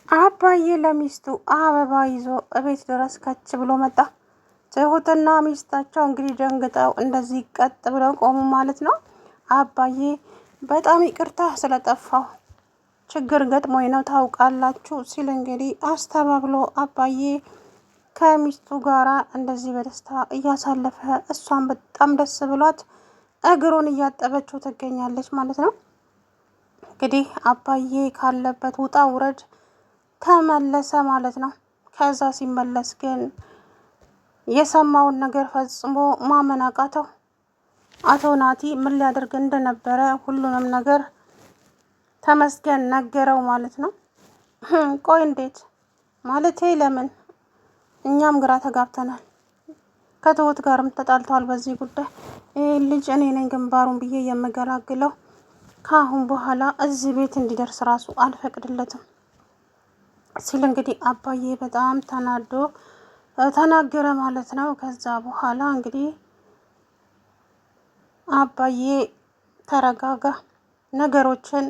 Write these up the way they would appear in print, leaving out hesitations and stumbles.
አባዬ ለሚስቱ አበባ ይዞ እቤት ድረስ ከች ብሎ መጣ። ትሁትና ሚስታቸው እንግዲህ ደንግጠው እንደዚህ ቀጥ ብለው ቆሙ ማለት ነው። አባዬ በጣም ይቅርታ ስለጠፋው ችግር ገጥሞኝ ነው ታውቃላችሁ ሲል እንግዲህ አስተባብሎ አባዬ ከሚስቱ ጋራ እንደዚህ በደስታ እያሳለፈ እሷን በጣም ደስ ብሏት እግሩን እያጠበችው ትገኛለች ማለት ነው። እንግዲህ አባዬ ካለበት ውጣ ውረድ ተመለሰ ማለት ነው። ከዛ ሲመለስ ግን የሰማውን ነገር ፈጽሞ ማመን አቃተው። አቶ ናቲ ምን ሊያደርግ እንደነበረ ሁሉንም ነገር ተመስገን ነገረው ማለት ነው። ቆይ እንዴት ማለቴ ለምን? እኛም ግራ ተጋብተናል። ከትሁት ጋርም ተጣልተዋል በዚህ ጉዳይ። ይህ ልጅ እኔ ነኝ ግንባሩን ብዬ የምገላግለው። ከአሁን በኋላ እዚህ ቤት እንዲደርስ ራሱ አልፈቅድለትም ሲል እንግዲህ አባዬ በጣም ተናዶ ተናገረ ማለት ነው። ከዛ በኋላ እንግዲህ አባዬ ተረጋጋ፣ ነገሮችን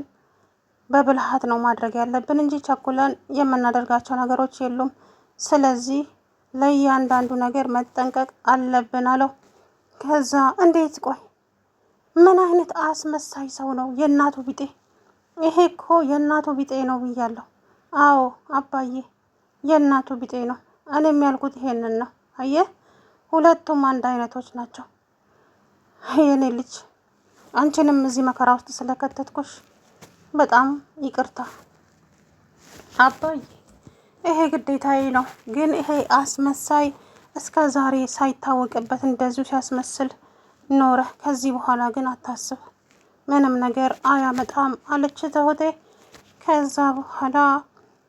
በብልሃት ነው ማድረግ ያለብን እንጂ ቸኩለን የምናደርጋቸው ነገሮች የሉም። ስለዚህ ለእያንዳንዱ ነገር መጠንቀቅ አለብን አለው። ከዛ እንዴት ቆይ ምን አይነት አስመሳይ ሰው ነው? የእናቱ ቢጤ ይሄ እኮ የእናቱ ቢጤ ነው ብያለሁ። አዎ አባዬ የእናቱ ቢጤ ነው። እኔም ያልኩት ይሄንን ነው። አየህ ሁለቱም አንድ አይነቶች ናቸው። የኔ ልጅ አንቺንም እዚህ መከራ ውስጥ ስለከተትኩሽ በጣም ይቅርታ አባዬ። ይሄ ግዴታዬ ነው። ግን ይሄ አስመሳይ እስከ ዛሬ ሳይታወቅበት እንደዚሁ ሲያስመስል ኖረ። ከዚህ በኋላ ግን አታስብ፣ ምንም ነገር አያመጣም አለች ትሁቴ። ከዛ በኋላ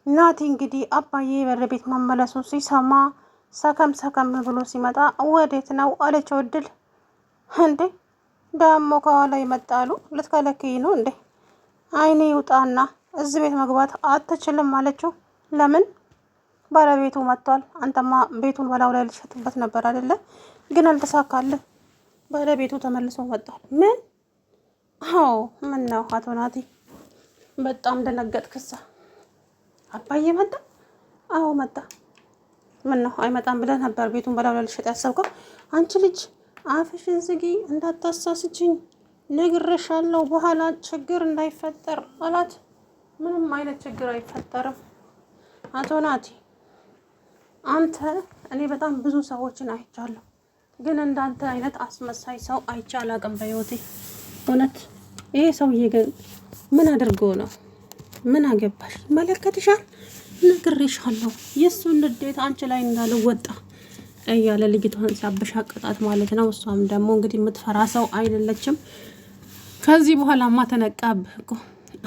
ናቲ እንግዲህ አባዬ ወደ ቤት መመለሱ ሲሰማ ሰከም ሰከም ብሎ ሲመጣ ወዴት ነው አለችው። እድል እንዴ ደግሞ ከኋላ ይመጣሉ፣ ልትከለክይ ነው እንዴ? አይኔ ይውጣና እዚህ ቤት መግባት አትችልም አለችው። ለምን? ባለቤቱ መጥቷል። አንተማ ቤቱን በላዩ ላይ ልትሸጥበት ነበር አይደለ? ግን አልተሳካልህ። ባለቤቱ ተመልሶ መጥቷል። ምን? አዎ ምን ነው አቶ ናቲ በጣም ደነገጥክሳ? አባዬ መጣ? አዎ መጣ። ምን ነው አይመጣም ብለህ ነበር ቤቱን በላዩ ላይ ልትሸጥ ያሰብከው? አንቺ ልጅ አፍሽን ዝጊ፣ እንዳታሳስችኝ ነግሬሻለሁ፣ በኋላ ችግር እንዳይፈጠር አላት። ምንም አይነት ችግር አይፈጠርም አቶ ናቲ። አንተ እኔ በጣም ብዙ ሰዎችን አይቻለሁ፣ ግን እንዳንተ አይነት አስመሳይ ሰው አይቼ አላቅም በህይወቴ። እውነት ይሄ ሰውዬ ግን ምን አድርጎ ነው? ምን አገባሽ? ይመለከትሻል፣ ነግሬሻለሁ፣ የእሱን ንዴት አንቺ ላይ እንዳልወጣ እያለ ልጅቷን ሲያበሻቅጣት ማለት ነው። እሷም ደግሞ እንግዲህ የምትፈራ ሰው አይደለችም። ከዚህ በኋላማ ተነቃብህ እኮ፣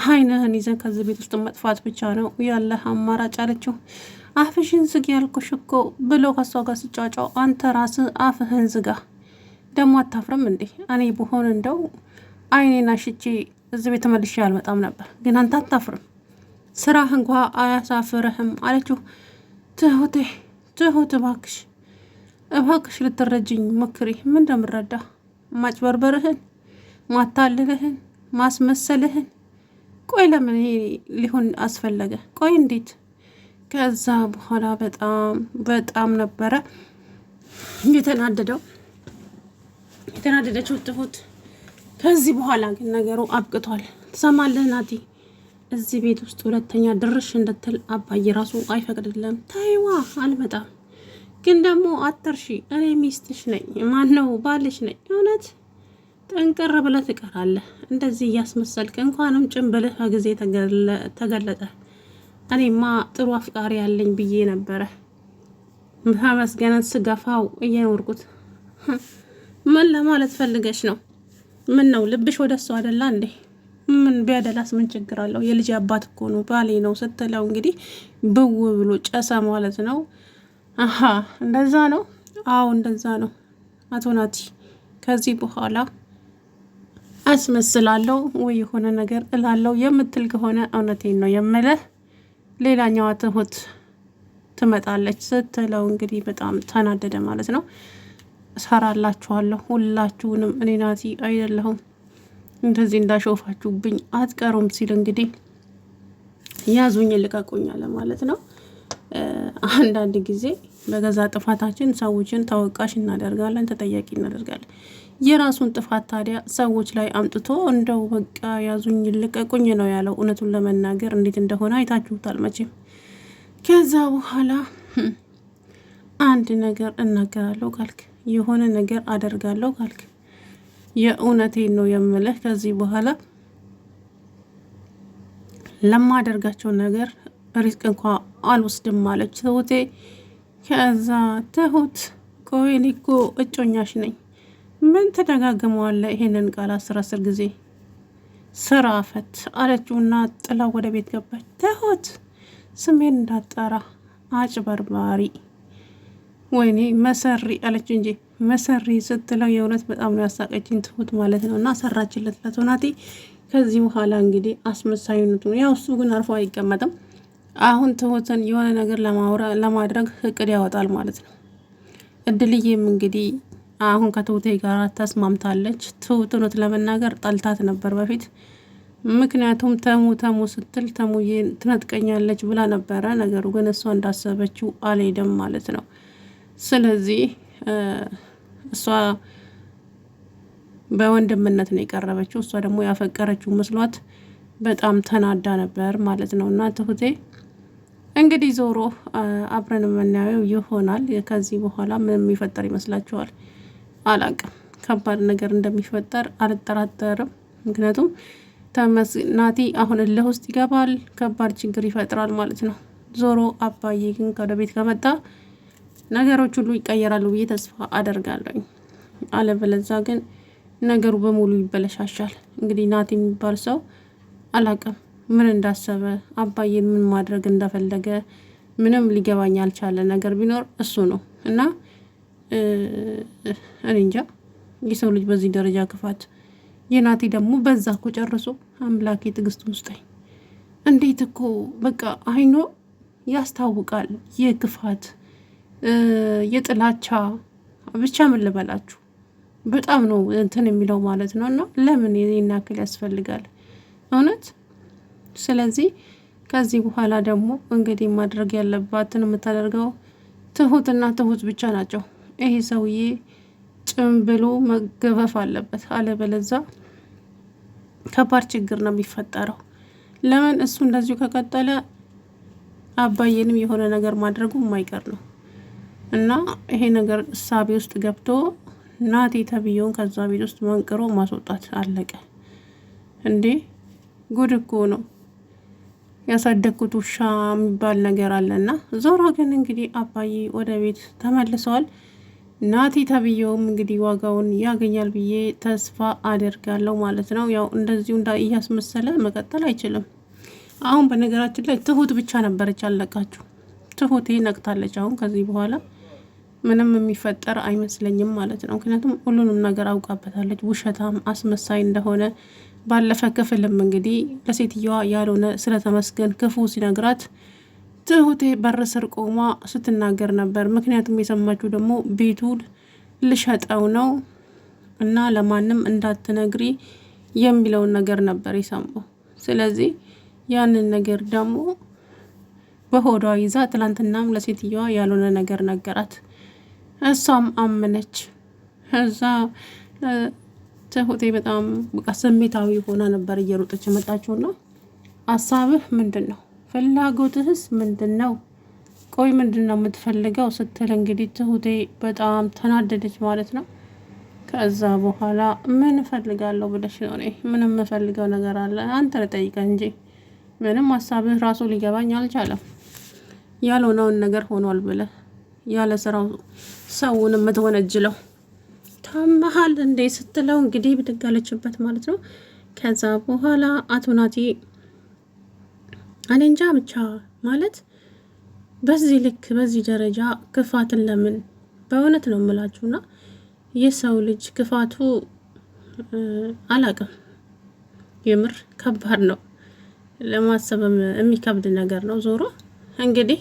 አይንህን ይዘን ከዚህ ቤት ውስጥ መጥፋት ብቻ ነው ያለህ አማራጭ አለችው። አፍሽን ዝግ ያልኩሽ እኮ ብሎ ከሷ ጋር ሲጫጫው፣ አንተ ራስህ አፍህን ዝጋ። ደግሞ አታፍርም እንዴ? እኔ ብሆን እንደው አይኔና ሽቼ እዚህ ቤት ተመልሼ አልመጣም ነበር፣ ግን አንተ አታፍርም? ስራህ እንኳ አያሳፍርህም አለችው። ትሁት እባክሽ ልትረጅኝ ሞክሪ። ምን እንደምረዳ ማጭበርበርህን፣ ማታለልህን፣ ማስመሰልህን። ቆይ ለምን ይሄ ሊሆን አስፈለገ? ቆይ እንዴት? ከዛ በኋላ በጣም ነበረ የተናደደችው ትሁት። ከዚህ በኋላ ግን ነገሩ አብቅቷል። ትሰማለህ ናቲ? እዚህ ቤት ውስጥ ሁለተኛ ድርሽ እንድትል አባዬ ራሱ አይፈቅድልም። ታይዋ አልመጣም። ግን ደግሞ አትርሺ፣ እኔ ሚስትሽ ነኝ፣ ማነው ባልሽ ነኝ። እውነት ጠንቅር ብለህ ትቀራለህ። እንደዚህ እያስመሰልክ እንኳንም ጭንብልህ በጊዜ ተገለጠ። እኔማ ጥሩ አፍቃሪ ያለኝ ብዬ ነበረ ተመስገንን ስገፋው እየኖርኩት። ምን ለማለት ፈልገሽ ነው? ምን ነው ልብሽ ወደ እሱ አይደላ እንዴ? ምን ቢያደላስ ምን ችግር አለው? የልጅ አባት እኮ ነው፣ ባሌ ነው ስትለው እንግዲህ ብው ብሎ ጨሰ ማለት ነው። አሀ እንደዛ ነው? አዎ እንደዛ ነው አቶ ናቲ። ከዚህ በኋላ አስመስላለሁ ወይ የሆነ ነገር እላለሁ የምትል ከሆነ እውነቴን ነው የምልህ። ሌላኛዋ ትሁት ትመጣለች ስትለው እንግዲህ በጣም ተናደደ ማለት ነው። እሰራላችኋለሁ ሁላችሁንም፣ እኔ ናቲ አይደለሁም፣ እንደዚህ እንዳሾፋችሁብኝ አትቀሩም ሲል እንግዲህ ያዙኝ ልቀቁኝ አለ ማለት ነው። አንዳንድ ጊዜ በገዛ ጥፋታችን ሰዎችን ተወቃሽ እናደርጋለን፣ ተጠያቂ እናደርጋለን። የራሱን ጥፋት ታዲያ ሰዎች ላይ አምጥቶ እንደው በቃ ያዙኝ ልቀቁኝ ነው ያለው። እውነቱን ለመናገር እንዴት እንደሆነ አይታችሁታል መቼም። ከዛ በኋላ አንድ ነገር እናገራለሁ ካልክ፣ የሆነ ነገር አደርጋለሁ ካልክ፣ የእውነቴን ነው የምልህ ከዚህ በኋላ ለማደርጋቸው ነገር ሪስክ እንኳ አልወስድም ማለች ትሁቴ። ከዛ ትሁት ቆይ እኔ እኮ እጮኛሽ ነኝ፣ ምን ተደጋግመዋለ ይሄንን ቃል 10 ጊዜ ስራ ፈት አለችውና ጥላ ወደ ቤት ገባች። ትሁት ስሜን እንዳጠራ አጭበርባሪ፣ ወይኔ መሰሪ አለች እንጂ መሰሪ ስትለው የእውነት በጣም ነው ያሳቀችኝ ትሁት ማለት ነው። እና ሰራችለት ለቶናቴ። ከዚህ በኋላ እንግዲህ አስመሳይነቱ ያው እሱ ግን አርፎ አይቀመጥም። አሁን ትሁትን የሆነ ነገር ለማድረግ እቅድ ያወጣል ማለት ነው። እድልዬም እንግዲህ አሁን ከትሁቴ ጋር ተስማምታለች። ትሁት እውነት ለመናገር ጠልታት ነበር በፊት። ምክንያቱም ተሙ ስትል ተሙዬ ትነጥቀኛለች ብላ ነበረ። ነገሩ ግን እሷ እንዳሰበችው አልሄደም ማለት ነው። ስለዚህ እሷ በወንድምነት ነው የቀረበችው። እሷ ደግሞ ያፈቀረችው መስሏት በጣም ተናዳ ነበር ማለት ነው። እና ትሁቴ እንግዲህ ዞሮ አብረን የምናየው ይሆናል። ከዚህ በኋላ ምን የሚፈጠር ይመስላችኋል? አላቅም። ከባድ ነገር እንደሚፈጠር አልጠራጠርም። ምክንያቱም ናቲ አሁን እልህ ውስጥ ይገባል፣ ከባድ ችግር ይፈጥራል ማለት ነው። ዞሮ አባዬ ግን ወደ ቤት ከመጣ ነገሮች ሁሉ ይቀየራሉ ብዬ ተስፋ አደርጋለሁ። አለበለዛ ግን ነገሩ በሙሉ ይበለሻሻል። እንግዲህ ናቲ የሚባል ሰው አላቅም ምን እንዳሰበ፣ አባዬን ምን ማድረግ እንደፈለገ ምንም ሊገባኝ ያልቻለ ነገር ቢኖር እሱ ነው። እና እኔ እንጃ የሰው ልጅ በዚህ ደረጃ ክፋት፣ የናቲ ደግሞ በዛ እኮ ጨርሶ። አምላኬ ትዕግስቱን ስጠኝ። እንዴት እኮ በቃ አይኖ ያስታውቃል። የክፋት የጥላቻ ብቻ ምን ልበላችሁ በጣም ነው እንትን የሚለው ማለት ነው። እና ለምን ይሄን ያክል ያስፈልጋል እውነት? ስለዚህ ከዚህ በኋላ ደግሞ እንግዲህ ማድረግ ያለባትን የምታደርገው ትሁትና ትሁት ብቻ ናቸው። ይሄ ሰውዬ ጭምብሎ መገፈፍ አለበት፣ አለበለዛ ከባድ ችግር ነው የሚፈጠረው። ለምን እሱ እንደዚሁ ከቀጠለ አባዬንም የሆነ ነገር ማድረጉ የማይቀር ነው። እና ይሄ ነገር እሳቤ ውስጥ ገብቶ ናቲ ተብዬውን ከዛ ቤት ውስጥ መንቅሮ ማስወጣት አለቀ። እንዴ ጉድ እኮ ነው። ያሳደግኩት ውሻ የሚባል ነገር አለና። ዞሮ ግን እንግዲህ አባዬ ወደ ቤት ተመልሰዋል። ናቲ ተብዬውም እንግዲህ ዋጋውን ያገኛል ብዬ ተስፋ አደርጋለሁ ማለት ነው። ያው እንደዚሁ እያስመሰለ መቀጠል አይችልም። አሁን በነገራችን ላይ ትሁት ብቻ ነበረች አለቃችሁ። ትሁቴ ነቅታለች። አሁን ከዚህ በኋላ ምንም የሚፈጠር አይመስለኝም ማለት ነው። ምክንያቱም ሁሉንም ነገር አውቃበታለች፣ ውሸታም አስመሳይ እንደሆነ። ባለፈ ክፍልም እንግዲህ ለሴትየዋ ያልሆነ ስለተመስገን ክፉ ሲነግራት ትሁቴ በር ስር ቆማ ስትናገር ነበር። ምክንያቱም የሰማችው ደግሞ ቤቱ ልሸጠው ነው እና ለማንም እንዳትነግሪ የሚለውን ነገር ነበር የሰማው። ስለዚህ ያንን ነገር ደግሞ በሆዷ ይዛ ትላንትናም ለሴትየዋ ያልሆነ ነገር ነገራት። እሷም አመነች። እዛ ትሁቴ በጣም በቃ ስሜታዊ ሆና ነበር እየሮጠች የመጣችውና ሀሳብህ ምንድን ነው? ፍላጎትህስ ምንድን ነው? ቆይ ምንድን ነው የምትፈልገው ስትል እንግዲህ ትሁቴ በጣም ተናደደች ማለት ነው። ከዛ በኋላ ምን እፈልጋለሁ ብለሽ ነው? እኔ ምንም የምፈልገው ነገር አለ? አንተ ልጠይቀህ እንጂ ምንም ሀሳብህ ራሱ ሊገባኝ አልቻለም። ያልሆነውን ነገር ሆኗል ብለህ ያለ ስራው ሰውን የምትወነጅለው ታመሃል እንዴ ስትለው እንግዲህ ብትጋለችበት ማለት ነው። ከዛ በኋላ አቶ ናቲ እኔ እንጃ ብቻ ማለት በዚህ ልክ በዚህ ደረጃ ክፋትን ለምን? በእውነት ነው የምላችሁና የሰው ልጅ ክፋቱ አላቅም፣ የምር ከባድ ነው፣ ለማሰብም የሚከብድ ነገር ነው። ዞሮ እንግዲህ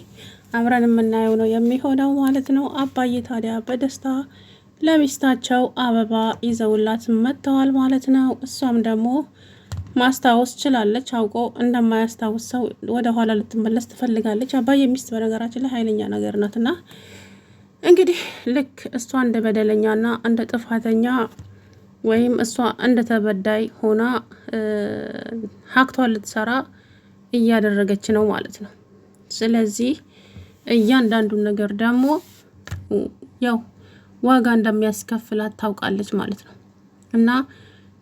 አብረን የምናየው ነው የሚሆነው ማለት ነው። አባዬ ታዲያ በደስታ ለሚስታቸው አበባ ይዘውላት መጥተዋል ማለት ነው። እሷም ደግሞ ማስታወስ ችላለች። አውቆ እንደማያስታውስ ሰው ወደ ኋላ ልትመለስ ትፈልጋለች። አባዬ ሚስት በነገራችን ላይ ኃይለኛ ነገር ናትና እንግዲህ ልክ እሷ እንደ በደለኛና እንደ ጥፋተኛ ወይም እሷ እንደ ተበዳይ ሆና ሀክቷን ልትሰራ እያደረገች ነው ማለት ነው። ስለዚህ እያንዳንዱን ነገር ደግሞ ያው ዋጋ እንደሚያስከፍላት ታውቃለች ማለት ነው። እና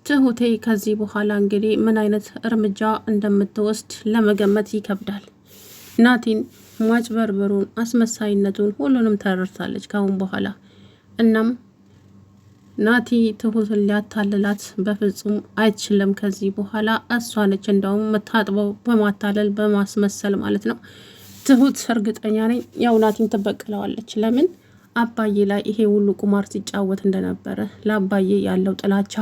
ትሁቴ ከዚህ በኋላ እንግዲህ ምን አይነት እርምጃ እንደምትወስድ ለመገመት ይከብዳል። ናቲን ማጭበርበሩን፣ አስመሳይነቱን ሁሉንም ተረድታለች ካሁን በኋላ። እናም ናቲ ትሁትን ሊያታልላት በፍጹም አይችልም። ከዚህ በኋላ እሷ ነች እንደውም የምታጥበው በማታለል በማስመሰል ማለት ነው። ትሁት እርግጠኛ ነኝ ያው ናቲን ትበቅለዋለች። ለምን አባዬ ላይ ይሄ ሁሉ ቁማር ሲጫወት እንደነበረ ለአባዬ ያለው ጥላቻ።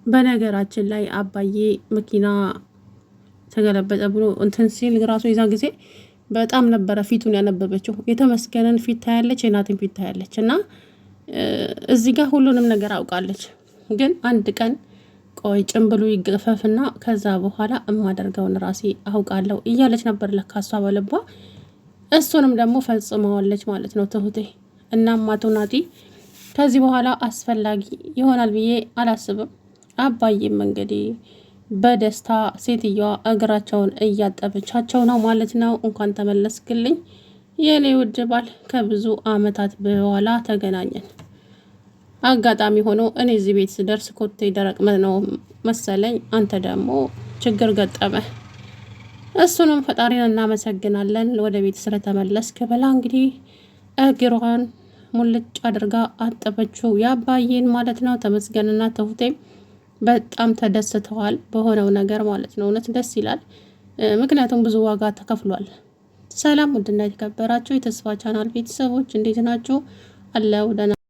በነገራችን ላይ አባዬ መኪና ተገለበጠ ብሎ እንትን ሲል ራሱ የዛ ጊዜ በጣም ነበረ ፊቱን ያነበበችው። የተመስገንን ፊት ታያለች፣ የናትን ፊት ታያለች። እና እዚህ ጋር ሁሉንም ነገር አውቃለች። ግን አንድ ቀን ቆይ ጭንብሉ ይገፈፍና ከዛ በኋላ እማደርገውን ራሴ አውቃለሁ እያለች ነበር ለካ እሷ በልቧ። እሱንም ደግሞ ፈጽመዋለች ማለት ነው ትሁቴ። እናም አቶ ናቲ ከዚህ በኋላ አስፈላጊ ይሆናል ብዬ አላስብም። አባዬም እንግዲህ በደስታ ሴትዮዋ እግራቸውን እያጠበቻቸው ነው ማለት ነው። እንኳን ተመለስክልኝ የኔ ውድ ባል፣ ከብዙ አመታት በኋላ ተገናኘን። አጋጣሚ ሆኖ እኔ እዚህ ቤት ስደርስ ኮቴ ደረቅ ነው መሰለኝ፣ አንተ ደግሞ ችግር ገጠመ። እሱንም ፈጣሪን እናመሰግናለን ወደ ቤት ስለተመለስክ ብላ እንግዲህ እግሯን ሙልጭ አድርጋ አጠበችው የአባዬን ማለት ነው። ተመስገንና ትሁቴም በጣም ተደስተዋል በሆነው ነገር ማለት ነው። እውነት ደስ ይላል። ምክንያቱም ብዙ ዋጋ ተከፍሏል። ሰላም ውድና የተከበራችሁ የተስፋ ቻናል ቤተሰቦች እንዴት ናችሁ? አለው ደህና